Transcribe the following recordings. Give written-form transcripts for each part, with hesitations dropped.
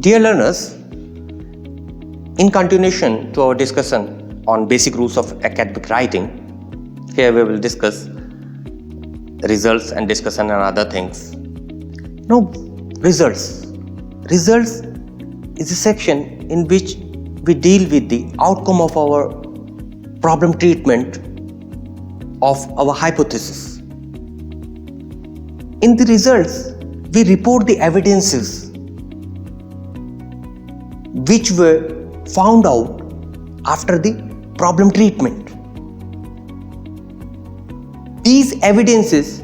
Dear learners, in continuation to our discussion on basic rules of academic writing, here we will discuss results and discussion and other things. Now, results. Results is a section in which we deal with the outcome of our problem treatment of our hypothesis. In the results, we report the evidences which were found out after the problem treatment. These evidences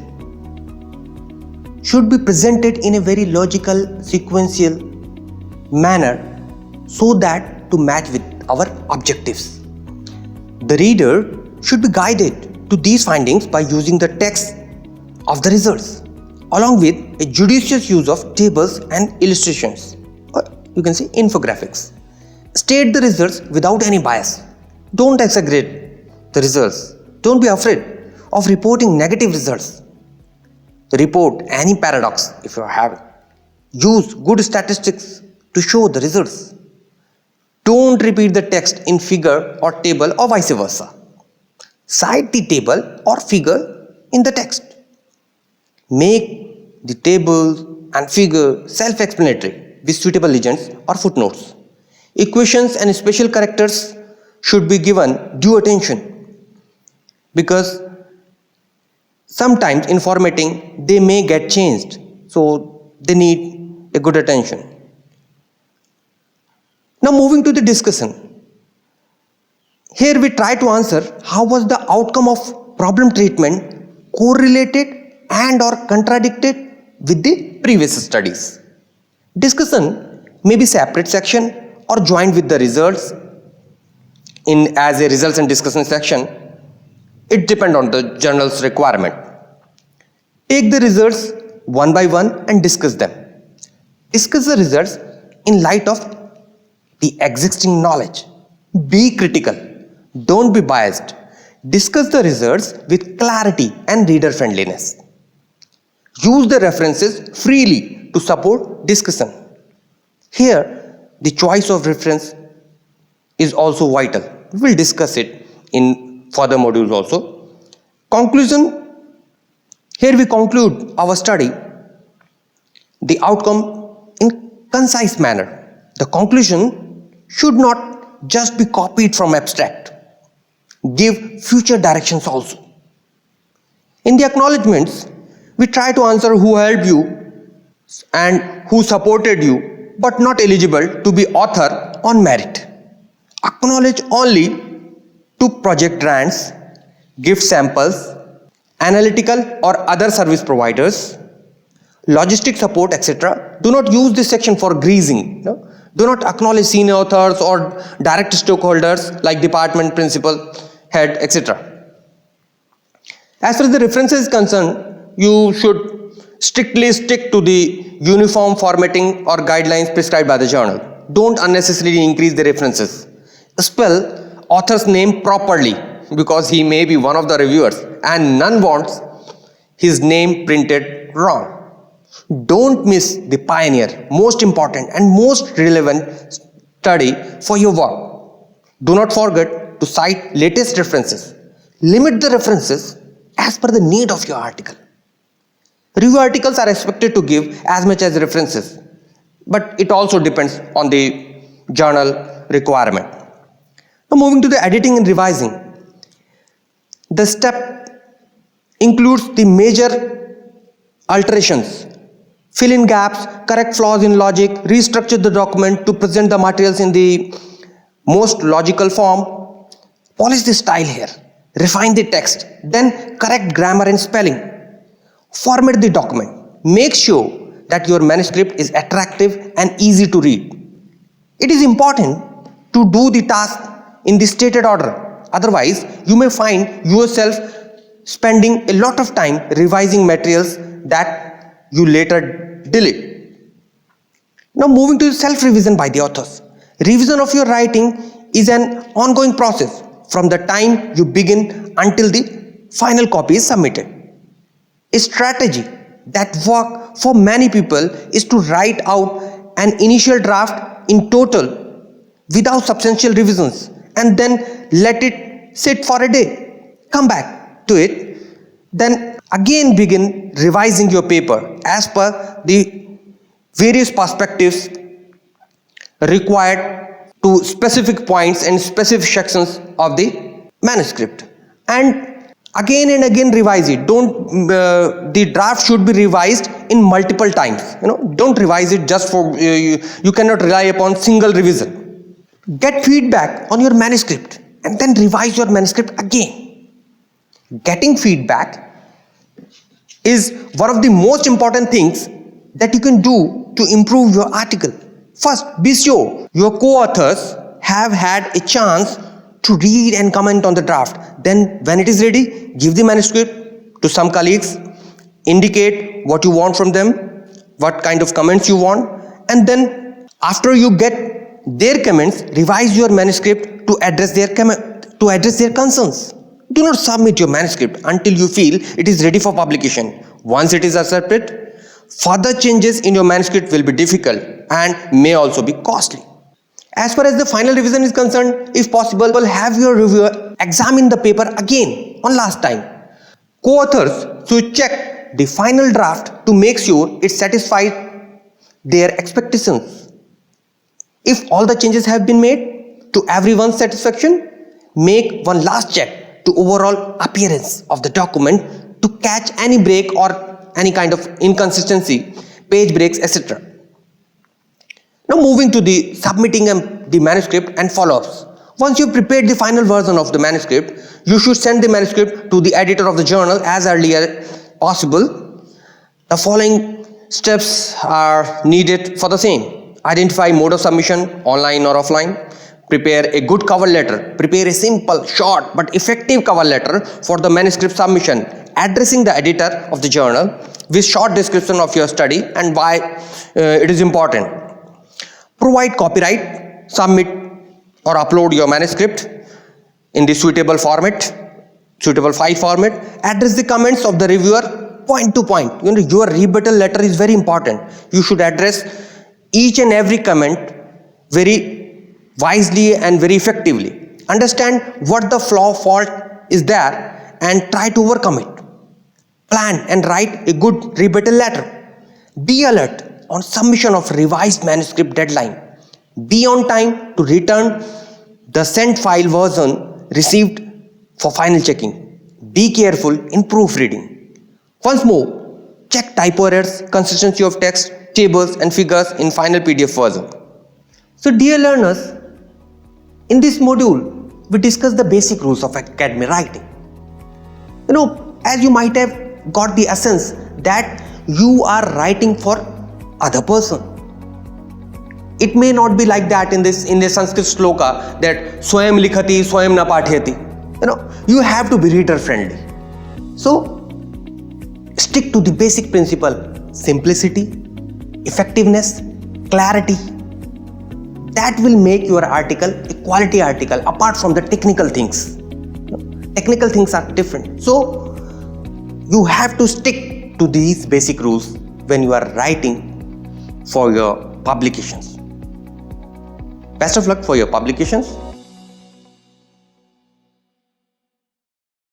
should be presented in a very logical, sequential manner so that to match with our objectives. The reader should be guided to these findings by using the text of the results along with a judicious use of tables and illustrations, or you can say infographics. State the results without any bias. Don't exaggerate the results. Don't be afraid of reporting negative results. Report any paradox if you have. Use good statistics to show the results. Don't repeat the text in figure or table or vice versa. Cite the table or figure in the text. Make the table and figure self-explanatory with suitable legends or footnotes. Equations and special characters should be given due attention because sometimes in formatting they may get changed, so they need a good attention. Now moving to the discussion. Here we try to answer how was the outcome of problem treatment correlated and or contradicted with the previous studies. Discussion may be separate section or joined with the results in as a results and discussion section. It depends on the journal's requirement. Take the results one by one and discuss them. Discuss the results in light of the existing knowledge. Be critical. Don't be biased. Discuss the results with clarity and reader friendliness. Use the references freely to support discussion. Here, the choice of reference is also vital. We will discuss it in further modules also. Conclusion. Here we conclude our study, the outcome in concise manner. The conclusion should not just be copied from abstract. Give future directions also. In the acknowledgements, we try to answer who helped you and who supported you but not eligible to be author on merit. Acknowledge only to project grants, gift samples, analytical or other service providers, logistic support, etc. Do not use this section for greasing. No? Do not acknowledge senior authors or direct stakeholders like department, principal, head, etc. As far as the references is concerned, you should strictly stick to the uniform formatting or guidelines prescribed by the journal. Don't unnecessarily increase the references. Spell author's name properly because he may be one of the reviewers and none wants his name printed wrong. Don't miss the pioneer, most important and most relevant study for your work. Do not forget to cite latest references. Limit the references as per the need of your article. Review articles are expected to give as much as references, but it also depends on the journal requirement. Now moving to the editing and revising. The step includes the major alterations. Fill in gaps, correct flaws in logic, restructure the document to present the materials in the most logical form. Polish the style here. Refine the text. Then correct grammar and spelling. Format the document. Make sure that your manuscript is attractive and easy to read. It is important to do the task in the stated order. Otherwise, you may find yourself spending a lot of time revising materials that you later delete. Now moving to self-revision by the authors. Revision of your writing is an ongoing process from the time you begin until the final copy is submitted. A strategy that works for many people is to write out an initial draft in total without substantial revisions and then let it sit for a day. Come back to it, then again begin revising your paper as per the various perspectives required to specific points and specific sections of the manuscript, and again revise it. Don't the draft should be revised in multiple times. Don't revise it just for you cannot rely upon single revision. Get feedback on your manuscript and then revise your manuscript again. Getting feedback is one of the most important things that you can do to improve your article. First, be sure your co-authors have had a chance to read and comment on the draft. Then when it is ready, give the manuscript to some colleagues, indicate what you want from them, what kind of comments you want, and then after you get their comments, revise your manuscript to address their concerns. Do not submit your manuscript until you feel it is ready for publication. Once it is accepted, further changes in your manuscript will be difficult and may also be costly. As far as the final revision is concerned, if possible, have your reviewer examine the paper again one last time. Co-authors should check the final draft to make sure it satisfies their expectations. If all the changes have been made to everyone's satisfaction, make one last check to overall appearance of the document to catch any break or any kind of inconsistency, page breaks, etc. Now moving to the submitting the manuscript and follow-ups. Once you've prepared the final version of the manuscript, you should send the manuscript to the editor of the journal as early as possible. The following steps are needed for the same. Identify mode of submission, online or offline. Prepare a good cover letter. Prepare a simple, short but effective cover letter for the manuscript submission, addressing the editor of the journal with short description of your study and why it is important. Provide copyright, submit or upload your manuscript in the suitable file format. Address the comments of the reviewer point to point. Your rebuttal letter is very important. You should address each and every comment very wisely and very effectively. Understand what the fault is there and try to overcome it. Plan and write a good rebuttal letter. Be alert on submission of revised manuscript deadline. Be on time to return the sent file version received for final checking. Be careful in proofreading. Once more, check typo errors, consistency of text, tables and figures in final PDF version. So dear learners, in this module, we discussed the basic rules of academic writing. As you might have got the essence that you are writing for other person. It may not be like that in the Sanskrit sloka that swayam likhati, swayam na pathyati. You have to be reader friendly. So stick to the basic principle: simplicity, effectiveness, clarity. That will make your article a quality article apart from the technical things. Technical things are different. So you have to stick to these basic rules when you are writing for your publications. Best of luck for your publications.